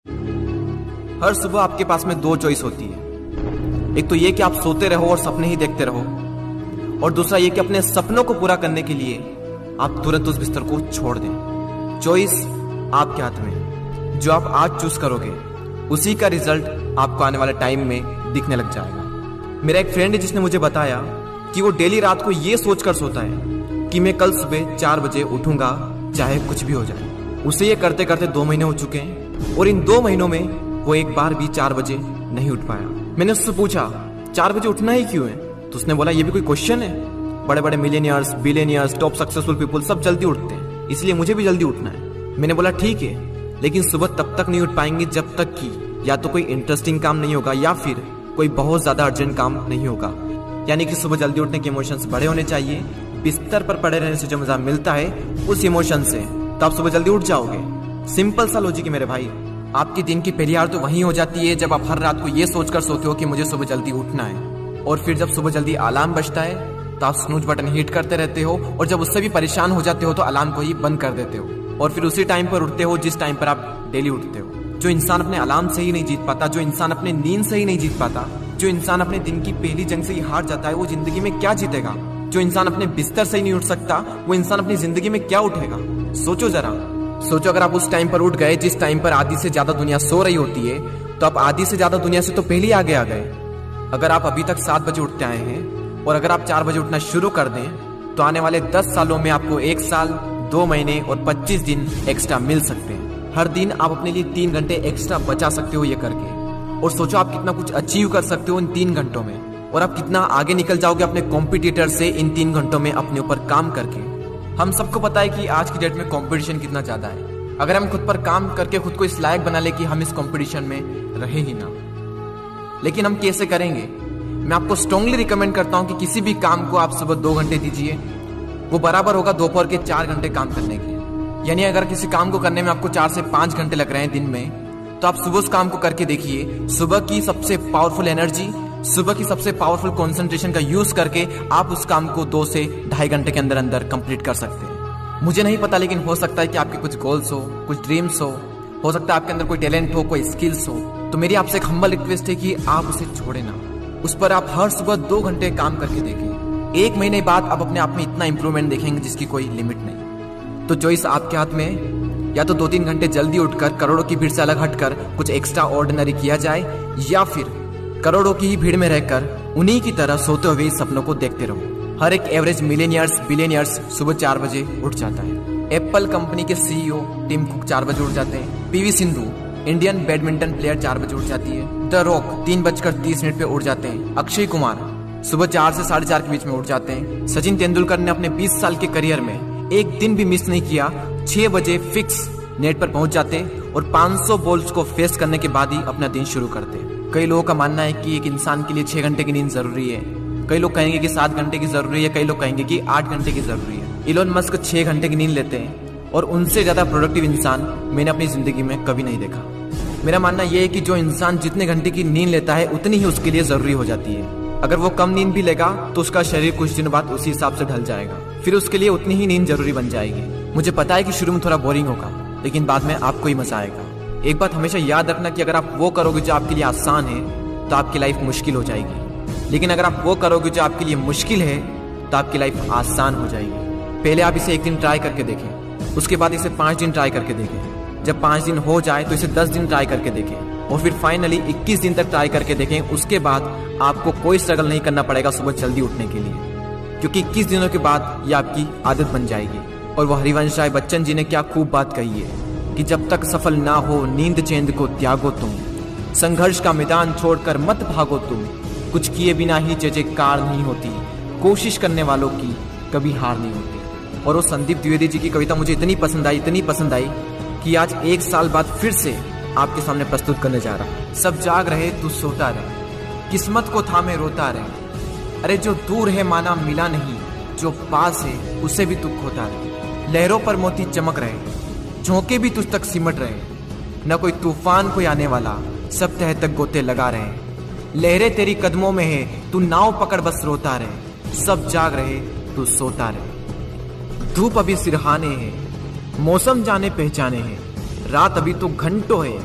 हर सुबह आपके पास में दो चॉइस होती है। एक तो ये कि आप सोते रहो और सपने ही देखते रहो, और दूसरा ये कि अपने सपनों को पूरा करने के लिए आप तुरंत उस बिस्तर को छोड़ दें। चॉइस आपके हाथ में। जो आप आज चूज करोगे उसी का रिजल्ट आपको आने वाले टाइम में दिखने लग जाएगा। मेरा एक फ्रेंड है जिसने मुझे बताया कि वो डेली रात को ये सोचकर सोता है कि मैं कल सुबह 4 बजे उठूंगा चाहे कुछ भी हो जाए। उसे ये करते करते 2 महीने हो चुके हैं और इन 2 महीनों में वो एक बार भी 4 बजे नहीं उठ पाया। मैंने उससे पूछा 4 बजे उठना ही क्यों है, तो उसने बोला ये भी कोई क्वेश्चन है। बड़े बड़े millionaires, billionaires, top successful people सब जल्दी उठते हैं, इसलिए मुझे भी जल्दी उठना है। मैंने बोला ठीक है, लेकिन सुबह तब तक नहीं उठ पाएंगे जब तक कि या तो कोई इंटरेस्टिंग काम नहीं होगा या फिर कोई बहुत ज्यादा अर्जेंट काम नहीं होगा। यानी कि सुबह जल्दी उठने के इमोशंस बड़े होने चाहिए। बिस्तर पर पड़े रहने से जो मजा मिलता है उस इमोशन से, तो आप सुबह जल्दी उठ जाओगे। सिंपल सा लॉजिक है मेरे भाई। आपकी दिन की पहली हार तो वहीं हो जाती है जब आप हर रात को ये सोचकर सोते हो कि मुझे सुबह जल्दी उठना है, और फिर जब सुबह जल्दी अलार्म बजता है तो आप स्नूज बटन हिट करते रहते हो, और जब उससे भी परेशान हो जाते हो तो अलार्म को ही बंद कर देते हो, और फिर उसी टाइम पर उठते हो जिस टाइम पर आप डेली उठते हो। जो इंसान अपने अलार्म से ही नहीं जीत पाता, जो इंसान अपने नींद से ही नहीं जीत पाता, जो इंसान अपने दिन की पहली जंग से ही हार जाता है, वो जिंदगी में क्या जीतेगा। जो इंसान अपने बिस्तर से ही नहीं उठ सकता, वो इंसान अपनी जिंदगी में क्या उठेगा। सोचो जरा, सोचो अगर आप उस टाइम पर उठ गए जिस टाइम पर आधी से ज्यादा दुनिया सो रही होती है, तो आप आधी से ज्यादा दुनिया से तो पहले ही आगे आ गए। अगर आप अभी तक 7 बजे उठते आए हैं और अगर आप 4 बजे उठना शुरू कर दें तो आने वाले 10 सालों में आपको 1 साल, 2 महीने और 25 दिन एक्स्ट्रा मिल सकते हैं। हर दिन आप अपने लिए 3 घंटे एक्स्ट्रा बचा सकते हो ये करके, और सोचो आप कितना कुछ अचीव कर सकते हो इन 3 घंटों में, और आप कितना आगे निकल जाओगे अपने कॉम्पिटिटर से इन 3 घंटों में अपने ऊपर काम करके। हम सबको पता है कि आज की डेट में कंपटीशन कितना ज्यादा है। अगर हम खुद पर काम करके खुद को इस लायक बना ले कि हम इस कंपटीशन में रहे ही ना, लेकिन हम कैसे करेंगे? मैं आपको स्ट्रांगली रिकमेंड करता हूं कि किसी भी काम को आप सुबह 2 घंटे दीजिए, वो बराबर होगा दोपहर के 4 घंटे काम करने के। यानी अगर किसी काम को करने में आपको 4 से 5 घंटे लग रहे हैं दिन में, तो आप सुबह उस काम को करके देखिए। सुबह की सबसे पावरफुल एनर्जी, सुबह की सबसे पावरफुल कंसंट्रेशन का यूज करके आप उस काम को 2 से 2.5 घंटे के अंदर अंदर कंप्लीट कर सकते हैं। मुझे नहीं पता, लेकिन हो सकता है कि आपके कुछ गोल्स हो, कुछ ड्रीम्स हो सकता है आपके अंदर कोई टैलेंट हो, कोई स्किल्स हो। तो मेरी आपसे एक हम्बल रिक्वेस्ट है कि आप उसे छोड़े ना, उस पर आप हर सुबह 2 घंटे काम करके देखें। 1 महीने बाद आप अपने आप में इतना इंप्रूवमेंट देखेंगे जिसकी कोई लिमिट नहीं। तो चॉइस आपके हाथ में है, या तो 2-3 घंटे जल्दी उठकर करोड़ों की भीड़ से अलग हटकर कुछ एक्स्ट्रा ऑर्डिनरी किया जाए, या फिर करोड़ों की ही भीड़ में रहकर उन्हीं की तरह सोते हुए सपनों को देखते रहो। हर एक एवरेज मिलियनियर्स, बिलियनियर्स सुबह 4 बजे उठ जाता है। एप्पल कंपनी के सीईओ टिम कुक 4 बजे उठ जाते हैं। PV Sindhu Indian badminton player 4 बजे उठ जाती है। द रॉक 3:30 पे उठ जाते हैं। अक्षय कुमार सुबह 4 से 4:30 के बीच में उठ जाते हैं। सचिन तेंदुलकर ने अपने 20 साल के करियर में एक दिन भी मिस नहीं किया, 6 बजे फिक्स नेट पर पहुंच जाते और 500 बॉल्स को फेस करने के बाद ही अपना दिन शुरू करते। कई लोगों का मानना है कि एक इंसान के लिए 6 घंटे की नींद जरूरी है, कई लोग कहेंगे कि 7 घंटे की जरूरी है, कई लोग कहेंगे कि 8 घंटे की जरूरी है। इलोन मस्क 6 घंटे की नींद लेते हैं, और उनसे ज्यादा प्रोडक्टिव इंसान मैंने अपनी जिंदगी में कभी नहीं देखा। मेरा मानना यह है कि जो इंसान जितने घंटे की नींद लेता है उतनी ही उसके लिए जरूरी हो जाती है। अगर वो कम नींद भी लेगा तो उसका शरीर कुछ दिनों बाद उसी हिसाब से ढल जाएगा, फिर उसके लिए उतनी ही नींद जरूरी बन जाएगी। मुझे पता है कि शुरू में थोड़ा बोरिंग होगा, लेकिन बाद में आपको ही मजा आएगा। एक बात हमेशा याद रखना कि अगर आप वो करोगे जो आपके लिए आसान है तो आपकी लाइफ मुश्किल हो जाएगी, लेकिन अगर आप वो करोगे जो आपके लिए मुश्किल है तो आपकी लाइफ आसान हो जाएगी। पहले आप इसे 1 दिन ट्राई करके देखें, उसके बाद इसे 5 दिन ट्राई करके देखें। जब 5 दिन हो जाए तो इसे 10 दिन ट्राई करके देखें, और फिर फाइनली 21 दिन तक ट्राई करके देखें। उसके बाद आपको कोई स्ट्रगल नहीं करना पड़ेगा सुबह जल्दी उठने के लिए, क्योंकि 21 दिनों के बाद ये आपकी आदत बन जाएगी। और वो हरिवंश राय बच्चन जी ने क्या खूब बात कही है कि जब तक सफल ना हो नींद चैंद को त्यागो तुम, संघर्ष का मैदान छोड़कर मत भागो तुम, कुछ किए बिना ही जय जयकार नहीं होती, कोशिश करने वालों की कभी हार नहीं होती। और वो संदीप द्विवेदी जी की कविता मुझे इतनी पसंद आई कि आज 1 साल बाद फिर से आपके सामने प्रस्तुत करने जा रहा हूं। सब जाग रहे तू सोता रहे, किस्मत को थामे रोता रहे, अरे जो दूर है माना मिला नहीं, जो पास है उसे भी तू खोता रहे। लहरों पर मोती चमक रहे, झोंके भी तुझ तक सिमट रहे, न कोई तूफान कोई आने वाला, सब तह तक गोते लगा रहे। लहरें तेरी कदमों में है, तू नाव पकड़ बस रोता रहे, सब जाग रहे तू सोता रहे। धूप अभी सिरहाने है, मौसम जाने पहचाने हैं, रात अभी तो घंटों है।